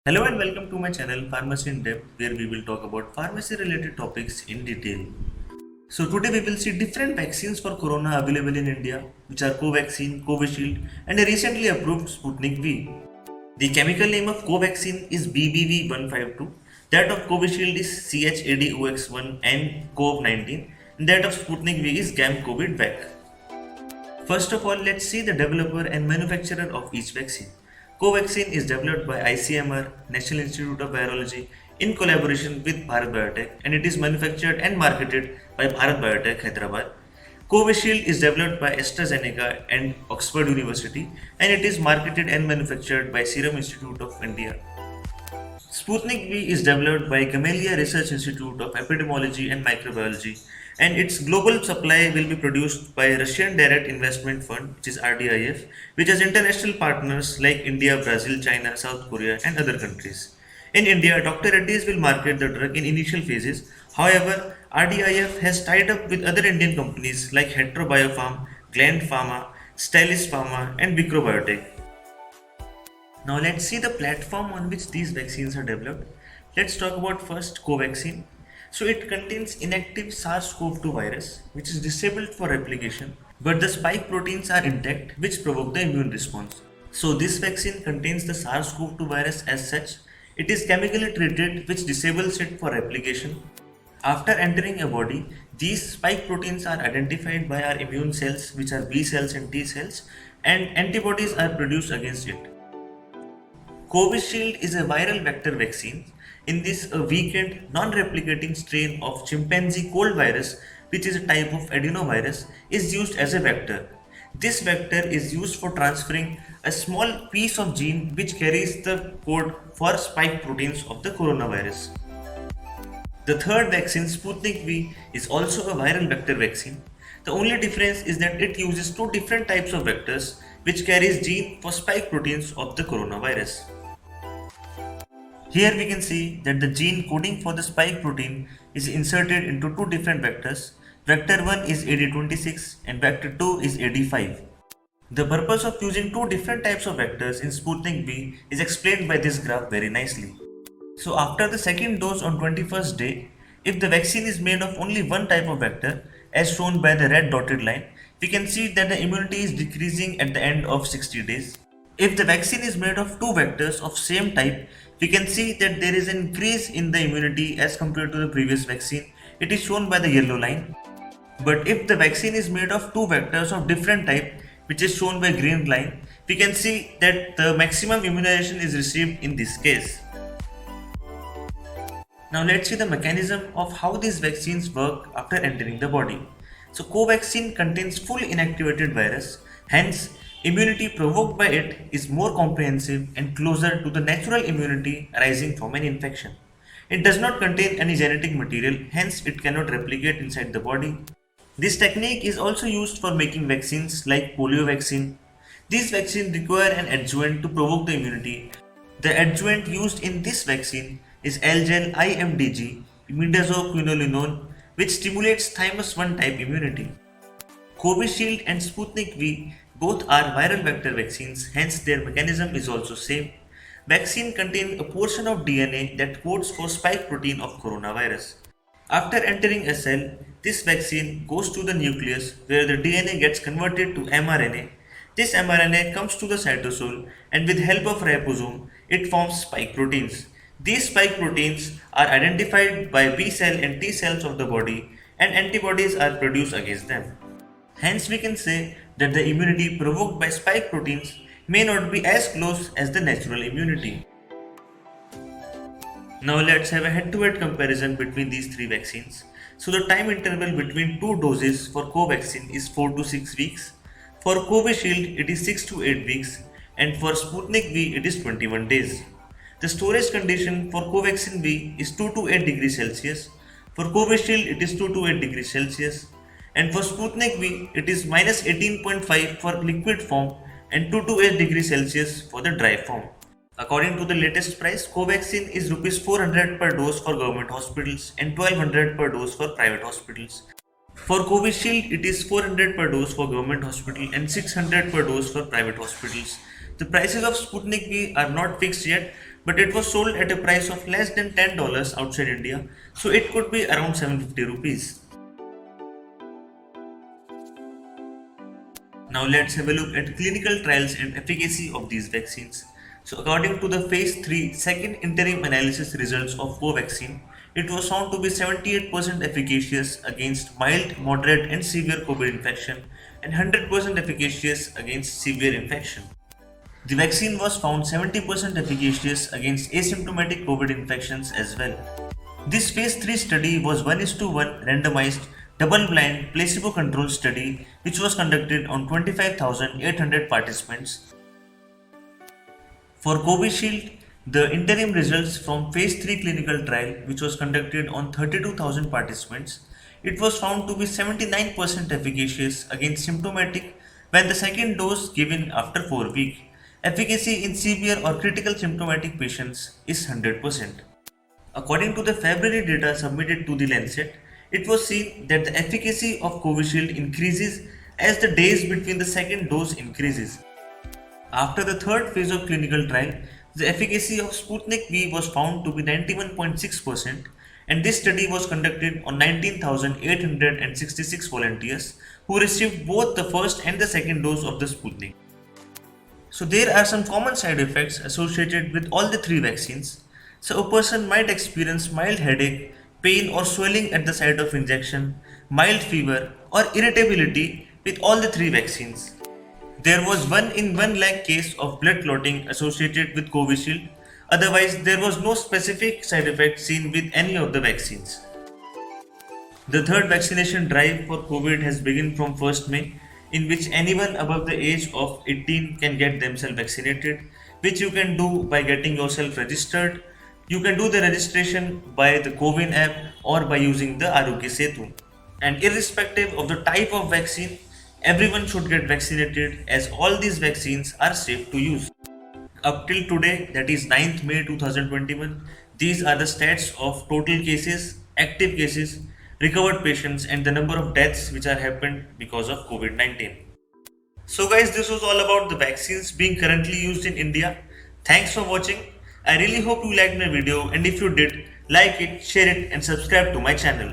Hello and welcome to my channel Pharmacy in Depth, where we will talk about pharmacy related topics in detail. So today we will see different vaccines for corona available in India, which are Covaxin, Covishield and a recently approved Sputnik V. The chemical name of Covaxin is BBV152, that of Covishield is CHAdOX1 and CoV19, and that of Sputnik V is GAMCOVID-Vac. First of all, let's see the developer and manufacturer of each vaccine. Covaxin is developed by ICMR, National Institute of Virology, in collaboration with Bharat Biotech, and it is manufactured and marketed by Bharat Biotech, Hyderabad. Covishield is developed by AstraZeneca and Oxford University, and it is marketed and manufactured by Serum Institute of India. Sputnik V is developed by Gamaleya Research Institute of Epidemiology and Microbiology, and its global supply will be produced by Russian Direct Investment Fund, which is RDIF, which has international partners like India, Brazil, China, South Korea, and other countries. In India, Dr. Reddy's will market the drug in initial phases. However, RDIF has tied up with other Indian companies like Hetero Biopharm, Gland Pharma, Stylis Pharma, and Vicro Biotech. Now let's see the platform on which these vaccines are developed. Let's talk about first Covaxin. So it contains inactive SARS-CoV-2 virus which is disabled for replication, but the spike proteins are intact which provoke the immune response. So this vaccine contains the SARS-CoV-2 virus as such. It is chemically treated which disables it for replication. After entering a body, these spike proteins are identified by our immune cells, which are B cells and T cells, and antibodies are produced against it. Covishield is a viral vector vaccine. In this, a weakened, non-replicating strain of chimpanzee cold virus, which is a type of adenovirus, is used as a vector. This vector is used for transferring a small piece of gene which carries the code for spike proteins of the coronavirus. The third vaccine, Sputnik V, is also a viral vector vaccine. The only difference is that it uses two different types of vectors which carries gene for spike proteins of the coronavirus. Here we can see that the gene coding for the spike protein is inserted into two different vectors. Vector 1 is AD26 and vector 2 is AD5. The purpose of using two different types of vectors in Sputnik V is explained by this graph very nicely. So after the second dose on 21st day, if the vaccine is made of only one type of vector, as shown by the red dotted line, we can see that the immunity is decreasing at the end of 60 days. If the vaccine is made of two vectors of same type, we can see that there is an increase in the immunity as compared to the previous vaccine. It is shown by the yellow line. But if the vaccine is made of two vectors of different type, which is shown by green line, we can see that the maximum immunization is received in this case. Now let's see the mechanism of how these vaccines work after entering the body. So Covaxin contains full inactivated virus, hence immunity provoked by it is more comprehensive and closer to the natural immunity arising from an infection. It does not contain any genetic material, hence it cannot replicate inside the body. This technique is also used for making vaccines like polio vaccine. These vaccines require an adjuvant to provoke the immunity. The adjuvant used in this vaccine is Algel IMDG, imidazoquinolinone, which stimulates thymus 1 type immunity. Covishield and Sputnik V both are viral vector vaccines, hence their mechanism is also same. Vaccine contain a portion of DNA that codes for spike protein of coronavirus. After entering a cell, this vaccine goes to the nucleus where the DNA gets converted to mRNA. This mRNA comes to the cytosol and with help of ribosome, it forms spike proteins. These spike proteins are identified by B cell and T cells of the body and antibodies are produced against them. Hence we can say that the immunity provoked by spike proteins may not be as close as the natural immunity. Now let's have a head-to-head comparison between these three vaccines. So the time interval between two doses for Covaxin is 4 to 6 weeks. For Covishield it is 6 to 8 weeks and for Sputnik V it is 21 days. The storage condition for Covaxin V is 2 to 8 degrees Celsius. For Covishield it is 2 to 8 degrees Celsius. And for Sputnik V it is minus 18.5 for liquid form and 2 to 8 degrees Celsius for the dry form. According to the latest price, Covaxin is Rs 400 per dose for government hospitals and 1200 per dose for private hospitals. For Covishield, it is 400 per dose for government hospital and 600 per dose for private hospitals. The prices of Sputnik V are not fixed yet, but it was sold at a price of less than $10 outside India, so it could be around 750 rupees. Now let's have a look at clinical trials and efficacy of these vaccines. So according to the phase 3 second interim analysis results of Covaxin, it was found to be 78% efficacious against mild, moderate and severe COVID infection and 100% efficacious against severe infection. The vaccine was found 70% efficacious against asymptomatic COVID infections as well. This phase 3 study was 1:1 randomized, double blind, placebo controlled study which was conducted on 25,800 participants. For Covishield, the interim results from phase 3 clinical trial which was conducted on 32,000 participants, it was found to be 79% efficacious against symptomatic when the second dose given after 4 weeks. Efficacy in severe or critical symptomatic patients is 100%. According to the February data submitted to the Lancet, it was seen that the efficacy of Covishield increases as the days between the second dose increases. After the third phase of clinical trial, the efficacy of Sputnik V was found to be 91.6%, and this study was conducted on 19,866 volunteers who received both the first and the second dose of the Sputnik. So there are some common side effects associated with all the three vaccines. So a person might experience mild headache, pain or swelling at the site of injection, mild fever or irritability with all the three vaccines. There was 1 in 1 lakh case of blood clotting associated with Covishield. Otherwise, there was no specific side effect seen with any of the vaccines. The third vaccination drive for COVID has begun from 1st May, in which anyone above the age of 18 can get themselves vaccinated, which you can do by getting yourself registered. You can do the registration by the CoWIN app or by using the Arogya Setu. And irrespective of the type of vaccine, everyone should get vaccinated as all these vaccines are safe to use. Up till today, that is 9th May 2021, these are the stats of total cases, active cases, recovered patients and the number of deaths which are happened because of COVID-19. So guys, this was all about the vaccines being currently used in India. Thanks for watching. I really hope you liked my video, and if you did, like it, share it and subscribe to my channel.